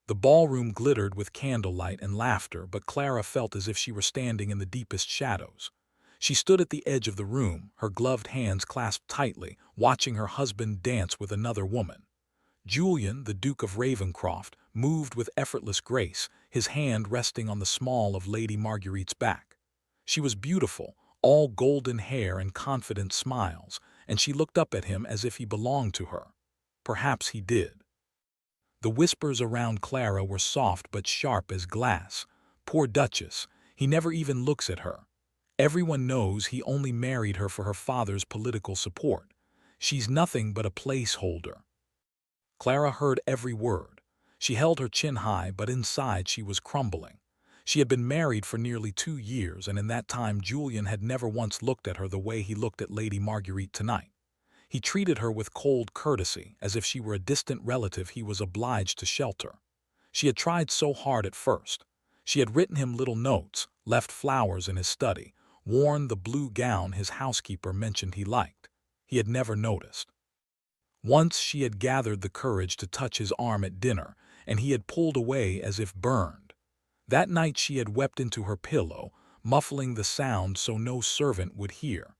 The ballroom glittered with candlelight and laughter, but Clara felt as if she were standing in the deepest shadows. She stood at the edge of the room, her gloved hands clasped tightly, watching her husband dance with another woman. Julian, the Duke of Ravenscroft, moved with effortless grace, his hand resting on the small of Lady Marguerite's back. She was beautiful, all golden hair and confident smiles, and she looked up at him as if he belonged to her. Perhaps he did. The whispers around Clara were soft but sharp as glass. Poor Duchess, he never even looks at her. Everyone knows he only married her for her father's political support. She's nothing but a placeholder. Clara heard every word. She held her chin high, but inside she was crumbling. She had been married for nearly 2 years, and in that time Julian had never once looked at her the way he looked at Lady Marguerite tonight. He treated her with cold courtesy, as if she were a distant relative he was obliged to shelter. She had tried so hard at first. She had written him little notes, left flowers in his study, worn the blue gown his housekeeper mentioned he liked. He had never noticed. Once she had gathered the courage to touch his arm at dinner, and he had pulled away as if burned. That night she had wept into her pillow, muffling the sound so no servant would hear.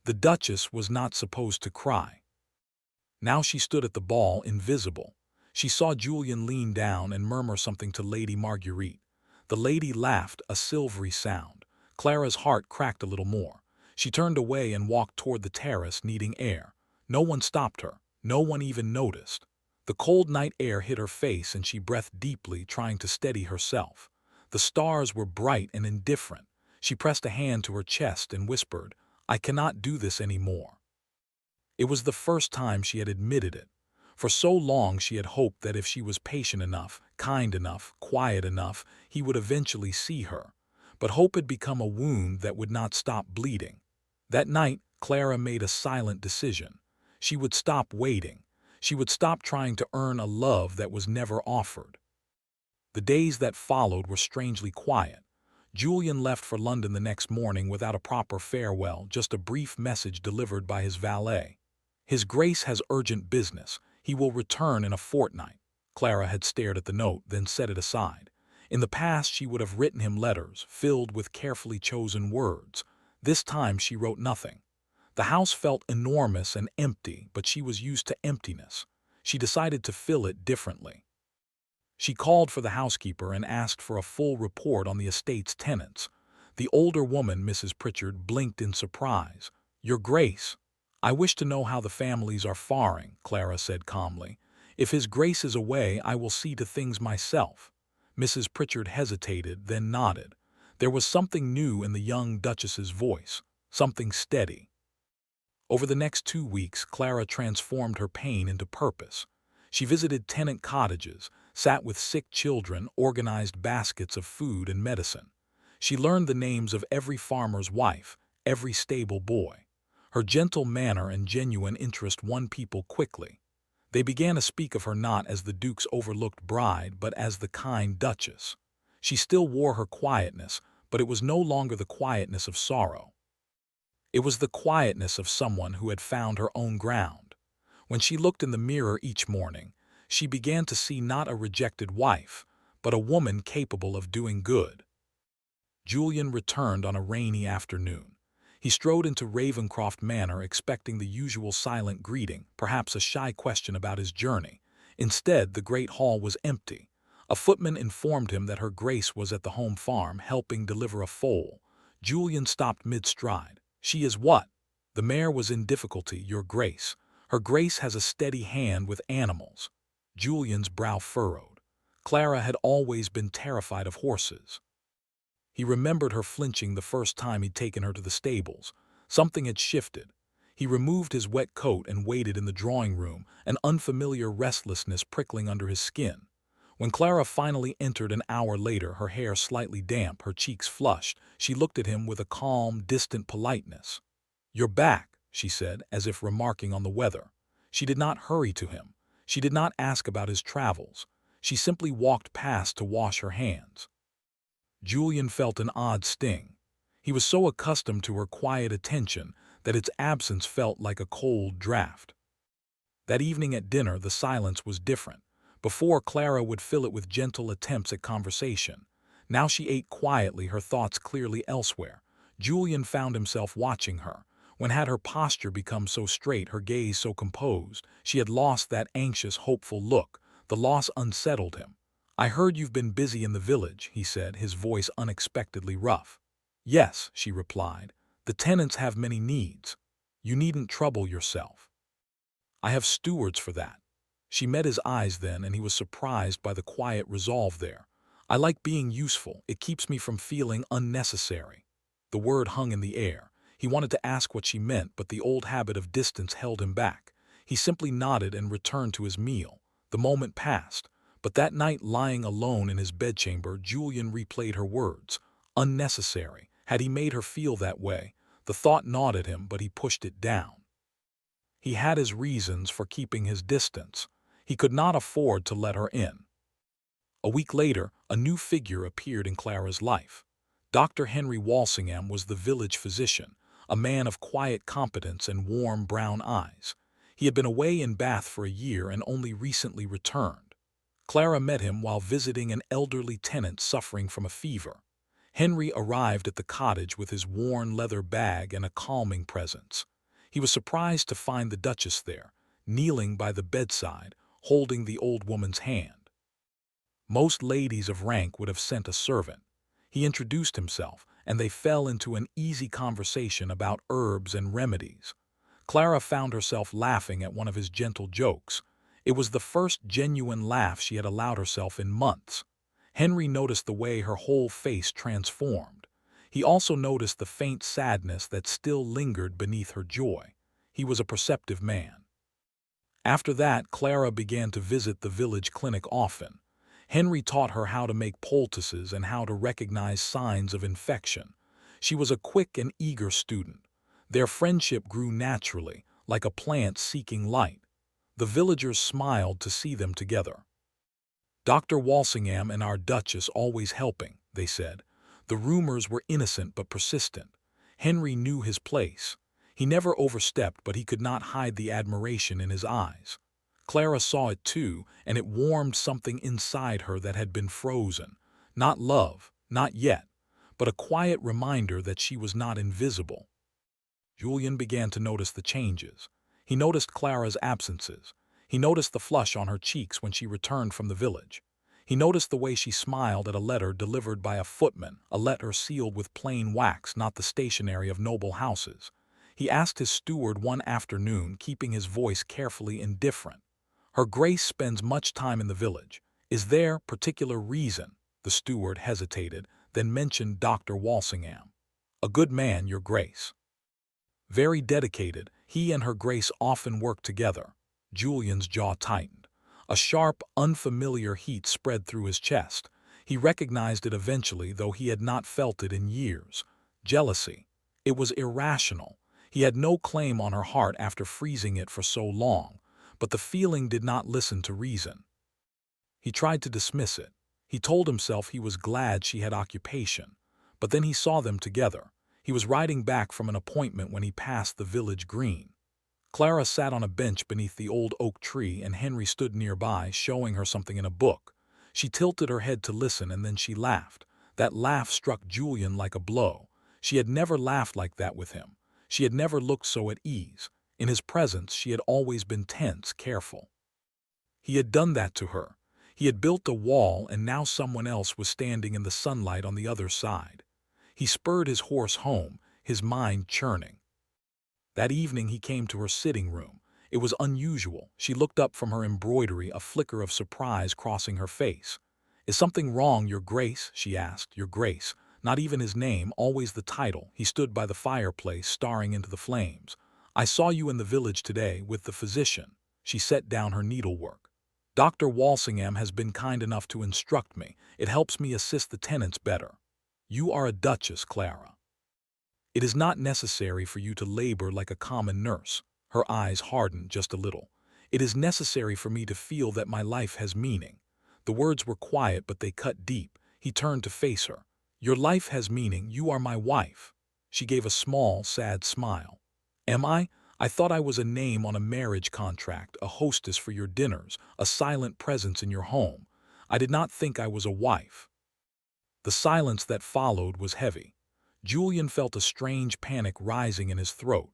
The Duchess was not supposed to cry. Now she stood at the ball, invisible. She saw Julian lean down and murmur something to Lady Marguerite. The lady laughed, a silvery sound. Clara's heart cracked a little more. She turned away and walked toward the terrace, needing air. No one stopped her. No one even noticed. The cold night air hit her face and she breathed deeply, trying to steady herself. The stars were bright and indifferent. She pressed a hand to her chest and whispered, "I cannot do this anymore." It was the first time she had admitted it. For so long she had hoped that if she was patient enough, kind enough, quiet enough, he would eventually see her. But hope had become a wound that would not stop bleeding. That night, Clara made a silent decision. She would stop waiting. She would stop trying to earn a love that was never offered. The days that followed were strangely quiet. Julian left for London the next morning without a proper farewell, just a brief message delivered by his valet. "His Grace has urgent business. He will return in a fortnight." Clara had stared at the note, then set it aside. In the past she would have written him letters, filled with carefully chosen words. This time she wrote nothing. The house felt enormous and empty, but she was used to emptiness. She decided to fill it differently. She called for the housekeeper and asked for a full report on the estate's tenants. The older woman, Mrs. Pritchard, blinked in surprise. "Your Grace, I wish to know how the families are faring," Clara said calmly. "If His Grace is away, I will see to things myself." Mrs. Pritchard hesitated, then nodded. There was something new in the young Duchess's voice, something steady. Over the next 2 weeks, Clara transformed her pain into purpose. She visited tenant cottages, sat with sick children, organized baskets of food and medicine. She learned the names of every farmer's wife, every stable boy. Her gentle manner and genuine interest won people quickly. They began to speak of her not as the Duke's overlooked bride, but as the kind Duchess. She still wore her quietness, but it was no longer the quietness of sorrow. It was the quietness of someone who had found her own ground. When she looked in the mirror each morning, she began to see not a rejected wife, but a woman capable of doing good. Julian returned on a rainy afternoon. He strode into Ravenscroft Manor expecting the usual silent greeting, perhaps a shy question about his journey. Instead, the great hall was empty. A footman informed him that Her Grace was at the home farm helping deliver a foal. Julian stopped mid-stride. "She is what?" The mare was in difficulty, Your Grace. Her Grace has a steady hand with animals. Julian's brow furrowed. Clara had always been terrified of horses. He remembered her flinching the first time he'd taken her to the stables. Something had shifted. He removed his wet coat and waited in the drawing room, an unfamiliar restlessness prickling under his skin. When Clara finally entered an hour later, her hair slightly damp, her cheeks flushed, she looked at him with a calm, distant politeness. "You're back," she said, as if remarking on the weather. She did not hurry to him. She did not ask about his travels. She simply walked past to wash her hands. Julian felt an odd sting. He was so accustomed to her quiet attention that its absence felt like a cold draft. That evening at dinner, the silence was different. Before, Clara would fill it with gentle attempts at conversation. Now she ate quietly, her thoughts clearly elsewhere. Julian found himself watching her. When had her posture become so straight, her gaze so composed? She had lost that anxious, hopeful look. The loss unsettled him. "I heard you've been busy in the village," he said, his voice unexpectedly rough. "Yes," she replied. "The tenants have many needs. You needn't trouble yourself. I have stewards for that." She met his eyes then, and he was surprised by the quiet resolve there. "I like being useful. It keeps me from feeling unnecessary." The word hung in the air. He wanted to ask what she meant, but the old habit of distance held him back. He simply nodded and returned to his meal. The moment passed, but that night, lying alone in his bedchamber, Julian replayed her words. Unnecessary. Had he made her feel that way? The thought gnawed at him, but he pushed it down. He had his reasons for keeping his distance. He could not afford to let her in. A week later, a new figure appeared in Clara's life. Dr. Henry Walsingham was the village physician, a man of quiet competence and warm brown eyes. He had been away in Bath for a year and only recently returned. Clara met him while visiting an elderly tenant suffering from a fever. Henry arrived at the cottage with his worn leather bag and a calming presence. He was surprised to find the Duchess there, kneeling by the bedside, holding the old woman's hand. Most ladies of rank would have sent a servant. He introduced himself, and they fell into an easy conversation about herbs and remedies. Clara found herself laughing at one of his gentle jokes. It was the first genuine laugh she had allowed herself in months. Henry noticed the way her whole face transformed. He also noticed the faint sadness that still lingered beneath her joy. He was a perceptive man. After that, Clara began to visit the village clinic often. Henry taught her how to make poultices and how to recognize signs of infection. She was a quick and eager student. Their friendship grew naturally, like a plant seeking light. The villagers smiled to see them together. "Dr. Walsingham and our Duchess always helping," they said. The rumors were innocent but persistent. Henry knew his place. He never overstepped, but he could not hide the admiration in his eyes. Clara saw it too, and it warmed something inside her that had been frozen. Not love, not yet, but a quiet reminder that she was not invisible. Julian began to notice the changes. He noticed Clara's absences. He noticed the flush on her cheeks when she returned from the village. He noticed the way she smiled at a letter delivered by a footman, a letter sealed with plain wax, not the stationery of noble houses. He asked his steward one afternoon, keeping his voice carefully indifferent. "Her Grace spends much time in the village. Is there particular reason?" The steward hesitated, then mentioned Dr. Walsingham. "A good man, your Grace. Very dedicated. He and Her Grace often work together." Julian's jaw tightened. A sharp, unfamiliar heat spread through his chest. He recognized it eventually, though he had not felt it in years. Jealousy. It was irrational. He had no claim on her heart after freezing it for so long, but the feeling did not listen to reason. He tried to dismiss it. He told himself he was glad she had occupation. But then he saw them together. He was riding back from an appointment when he passed the village green. Clara sat on a bench beneath the old oak tree, and Henry stood nearby, showing her something in a book. She tilted her head to listen, and then she laughed. That laugh struck Julian like a blow. She had never laughed like that with him. She had never looked so at ease. In his presence, she had always been tense, careful. He had done that to her. He had built a wall, and now someone else was standing in the sunlight on the other side. He spurred his horse home, his mind churning. That evening he came to her sitting room. It was unusual. She looked up from her embroidery, a flicker of surprise crossing her face. "Is something wrong, your Grace?" she asked. Your Grace. Not even his name, always the title. He stood by the fireplace, staring into the flames. "I saw you in the village today, with the physician." She set down her needlework. "Dr. Walsingham has been kind enough to instruct me. It helps me assist the tenants better. You are a duchess, Clara. It is not necessary for you to labor like a common nurse." Her eyes hardened just a little. "It is necessary for me to feel that my life has meaning." The words were quiet, but they cut deep. He turned to face her. "Your life has meaning. You are my wife." She gave a small, sad smile. "Am I? I thought I was a name on a marriage contract, a hostess for your dinners, a silent presence in your home. I did not think I was a wife." The silence that followed was heavy. Julian felt a strange panic rising in his throat.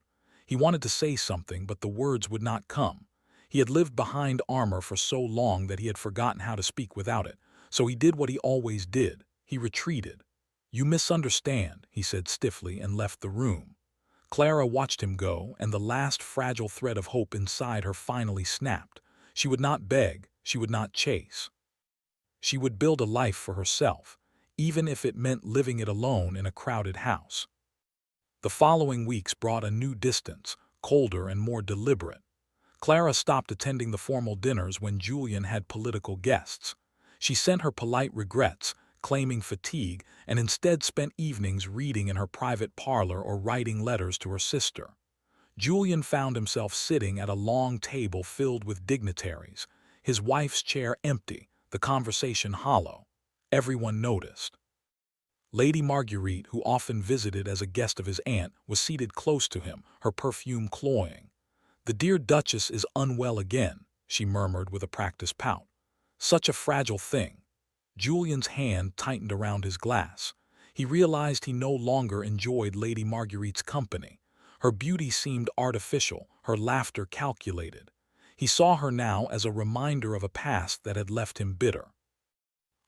He wanted to say something, but the words would not come. He had lived behind armor for so long that he had forgotten how to speak without it, so he did what he always did. He retreated. "You misunderstand," he said stiffly, and left the room. Clara watched him go, and the last fragile thread of hope inside her finally snapped. She would not beg, she would not chase. She would build a life for herself, even if it meant living it alone in a crowded house. The following weeks brought a new distance, colder and more deliberate. Clara stopped attending the formal dinners when Julian had political guests. She sent her polite regrets, claiming fatigue, and instead spent evenings reading in her private parlor or writing letters to her sister. Julian found himself sitting at a long table filled with dignitaries, his wife's chair empty, the conversation hollow. Everyone noticed. Lady Marguerite, who often visited as a guest of his aunt, was seated close to him, her perfume cloying. "The dear Duchess is unwell again," she murmured with a practiced pout. "Such a fragile thing." Julian's hand tightened around his glass. He realized he no longer enjoyed Lady Marguerite's company. Her beauty seemed artificial, her laughter calculated. He saw her now as a reminder of a past that had left him bitter.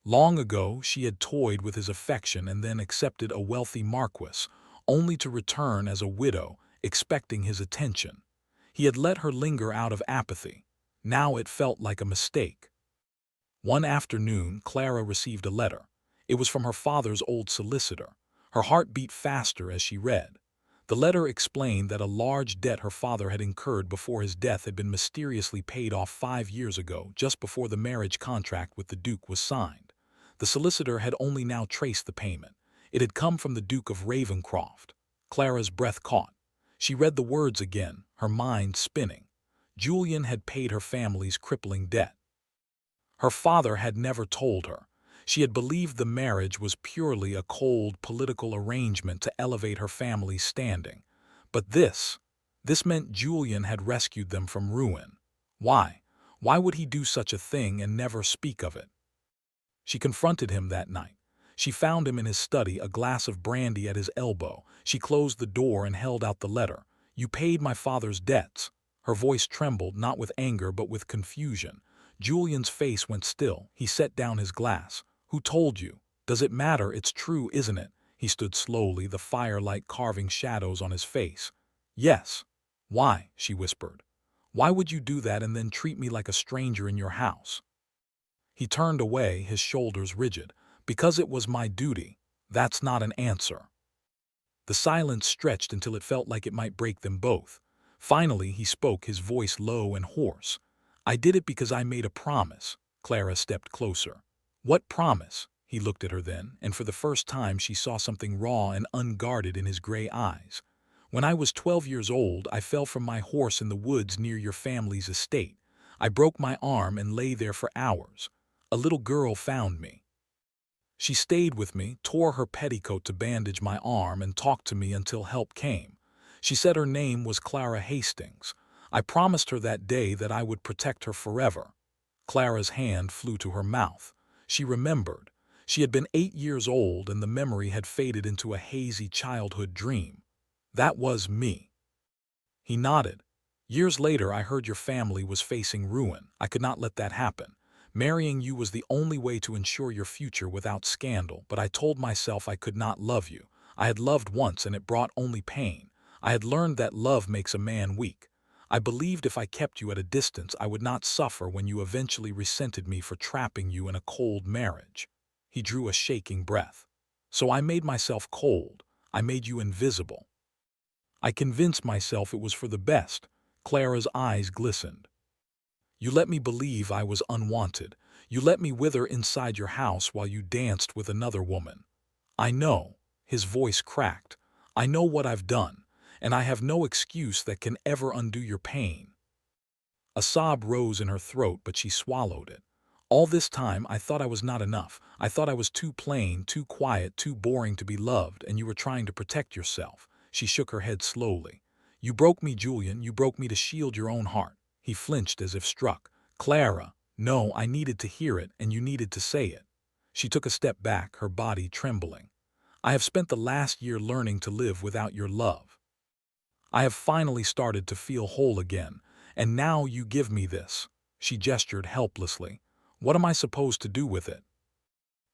Long ago she had toyed with his affection and then accepted a wealthy marquis, only to return as a widow, expecting his attention. He had let her linger out of apathy. Now it felt like a mistake. One afternoon, Clara received a letter. It was from her father's old solicitor. Her heart beat faster as she read. The letter explained that a large debt her father had incurred before his death had been mysteriously paid off 5 years ago, just before the marriage contract with the Duke was signed. The solicitor had only now traced the payment. It had come from the Duke of Ravenscroft. Clara's breath caught. She read the words again, her mind spinning. Julian had paid her family's crippling debt. Her father had never told her. She had believed the marriage was purely a cold political arrangement to elevate her family's standing. But this meant Julian had rescued them from ruin. Why? Why would he do such a thing and never speak of it? She confronted him that night. She found him in his study, a glass of brandy at his elbow. She closed the door and held out the letter. "You paid my father's debts." Her voice trembled, not with anger but with confusion. Julian's face went still. He set down his glass. "Who told you? Does it matter? It's true, isn't it?" He stood slowly, the firelight carving shadows on his face. "Yes." "Why?" she whispered. "Why would you do that and then treat me like a stranger in your house?" He turned away, his shoulders rigid. "Because it was my duty." "That's not an answer." The silence stretched until it felt like it might break them both. Finally he spoke, his voice low and hoarse. "I did it because I made a promise." Clara stepped closer. "What promise?" He looked at her then, and for the first time she saw something raw and unguarded in his gray eyes. "When I was 12 years old, I fell from my horse in the woods near your family's estate. I broke my arm and lay there for hours. A little girl found me. She stayed with me, tore her petticoat to bandage my arm, and talked to me until help came. She said her name was Clara Hastings. I promised her that day that I would protect her forever." Clara's hand flew to her mouth. She remembered. She had been 8 years old and the memory had faded into a hazy childhood dream. "That was me." He nodded. "Years later I heard your family was facing ruin. I could not let that happen. Marrying you was the only way to ensure your future without scandal, but I told myself I could not love you. I had loved once and it brought only pain. I had learned that love makes a man weak. I believed if I kept you at a distance I would not suffer when you eventually resented me for trapping you in a cold marriage." He drew a shaking breath. "So I made myself cold. I made you invisible. I convinced myself it was for the best." Clara's eyes glistened. "You let me believe I was unwanted. You let me wither inside your house while you danced with another woman. I know." His voice cracked. "I know what I've done, and I have no excuse that can ever undo your pain." A sob rose in her throat, but she swallowed it. "All this time I thought I was not enough. I thought I was too plain, too quiet, too boring to be loved, and you were trying to protect yourself." She shook her head slowly. You broke me, Julian, you broke me to shield your own heart. He flinched as if struck. Clara, no, I needed to hear it, and you needed to say it. She took a step back, her body trembling. I have spent the last year learning to live without your love. I have finally started to feel whole again, and now you give me this. She gestured helplessly. What am I supposed to do with it?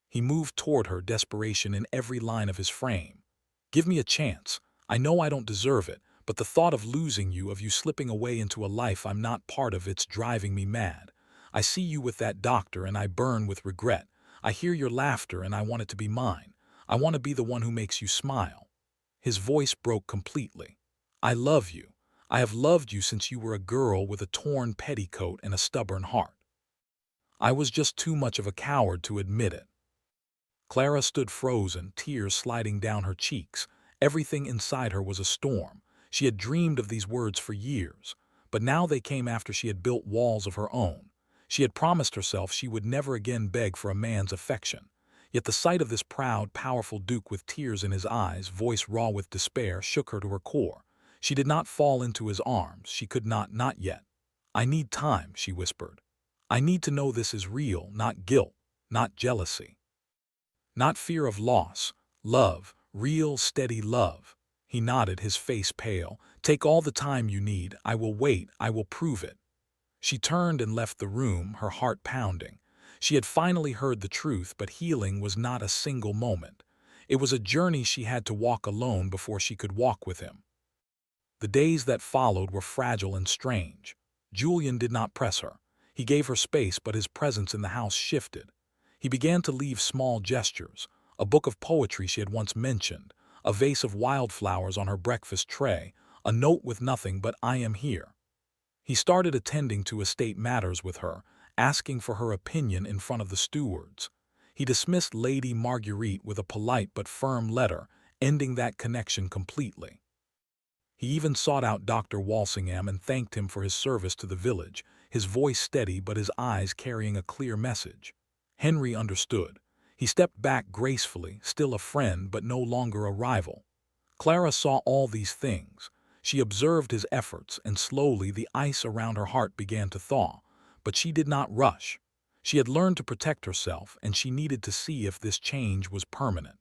He moved toward her, desperation in every line of his frame. Give me a chance. I know I don't deserve it, but the thought of losing you, of you slipping away into a life I'm not part of, it's driving me mad. I see you with that doctor and I burn with regret. I hear your laughter and I want it to be mine. I want to be the one who makes you smile. His voice broke completely. I love you. I have loved you since you were a girl with a torn petticoat and a stubborn heart. I was just too much of a coward to admit it. Clara stood frozen, tears sliding down her cheeks. Everything inside her was a storm. She had dreamed of these words for years, but now they came after she had built walls of her own. She had promised herself she would never again beg for a man's affection. Yet the sight of this proud, powerful duke with tears in his eyes, voice raw with despair, shook her to her core. She did not fall into his arms. She could not yet. I need time, she whispered. I need to know this is real, not guilt, not jealousy. Not fear of loss, love, real, steady love. He nodded, his face pale. Take all the time you need. I will wait. I will prove it. She turned and left the room, her heart pounding. She had finally heard the truth, but healing was not a single moment. It was a journey she had to walk alone before she could walk with him. The days that followed were fragile and strange. Julian did not press her. He gave her space, but his presence in the house shifted. He began to leave small gestures, a book of poetry she had once mentioned, a vase of wildflowers on her breakfast tray, a note with nothing but "I am here." He started attending to estate matters with her, asking for her opinion in front of the stewards. He dismissed Lady Marguerite with a polite but firm letter, ending that connection completely. He even sought out Dr. Walsingham and thanked him for his service to the village, his voice steady but his eyes carrying a clear message. Henry understood. He stepped back gracefully, still a friend but no longer a rival. Clara saw all these things. She observed his efforts, and slowly the ice around her heart began to thaw. But she did not rush. She had learned to protect herself, and she needed to see if this change was permanent.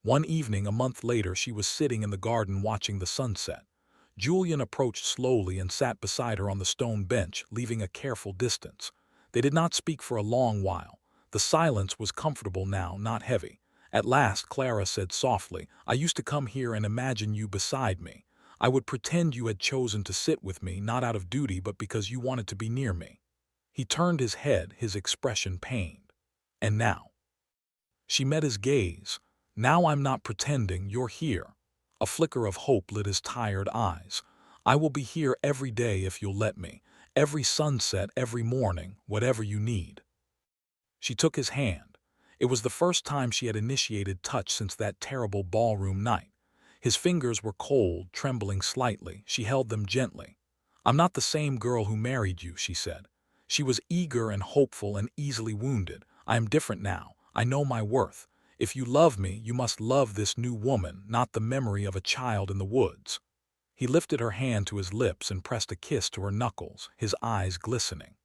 One evening, a month later, she was sitting in the garden watching the sunset. Julian approached slowly and sat beside her on the stone bench, leaving a careful distance. They did not speak for a long while. The silence was comfortable now, not heavy. At last, Clara said softly, I used to come here and imagine you beside me. I would pretend you had chosen to sit with me, not out of duty, but because you wanted to be near me. He turned his head, his expression pained. And now? She met his gaze. Now I'm not pretending, you're here. A flicker of hope lit his tired eyes. I will be here every day if you'll let me. Every sunset, every morning, whatever you need. She took his hand. It was the first time she had initiated touch since that terrible ballroom night. His fingers were cold, trembling slightly. She held them gently. I'm not the same girl who married you, she said. She was eager and hopeful and easily wounded. I am different now. I know my worth. If you love me, you must love this new woman, not the memory of a child in the woods. He lifted her hand to his lips and pressed a kiss to her knuckles, his eyes glistening.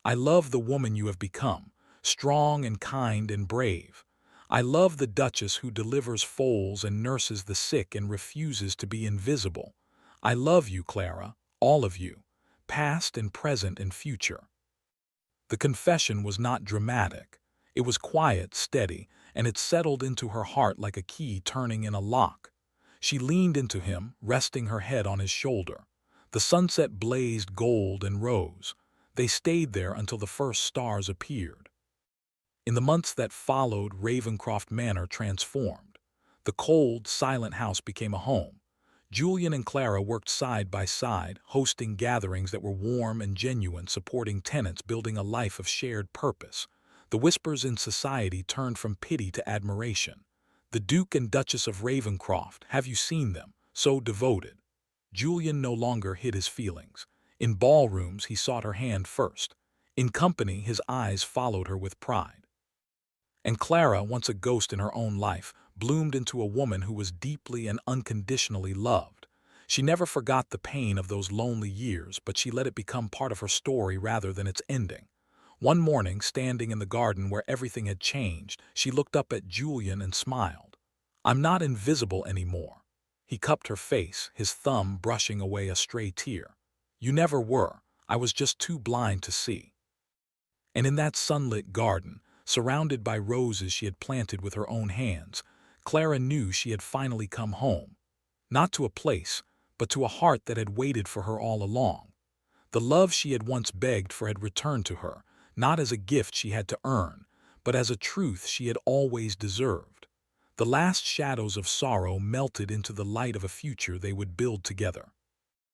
I love the woman you have become, strong and kind and brave. I love the Duchess who delivers foals and nurses the sick and refuses to be invisible. I love you, Clara, all of you, past and present and future. The confession was not dramatic. It was quiet, steady, and it settled into her heart like a key turning in a lock. She leaned into him, resting her head on his shoulder. The sunset blazed gold and rose. They stayed there until the first stars appeared. In the months that followed, Ravencroft Manor transformed. The cold, silent house became a home. Julian and Clara worked side by side, hosting gatherings that were warm and genuine, supporting tenants, building a life of shared purpose. The whispers in society turned from pity to admiration. The Duke and Duchess of Ravencroft, have you seen them? So devoted. Julian no longer hid his feelings. In ballrooms, he sought her hand first. In company, his eyes followed her with pride. And Clara, once a ghost in her own life, bloomed into a woman who was deeply and unconditionally loved. She never forgot the pain of those lonely years, but she let it become part of her story rather than its ending. One morning, standing in the garden where everything had changed, she looked up at Julian and smiled. "I'm not invisible anymore." He cupped her face, his thumb brushing away a stray tear. "You never were. I was just too blind to see." And in that sunlit garden, surrounded by roses she had planted with her own hands, Clara knew she had finally come home. Not to a place, but to a heart that had waited for her all along. The love she had once begged for had returned to her, not as a gift she had to earn, but as a truth she had always deserved. The last shadows of sorrow melted into the light of a future they would build together.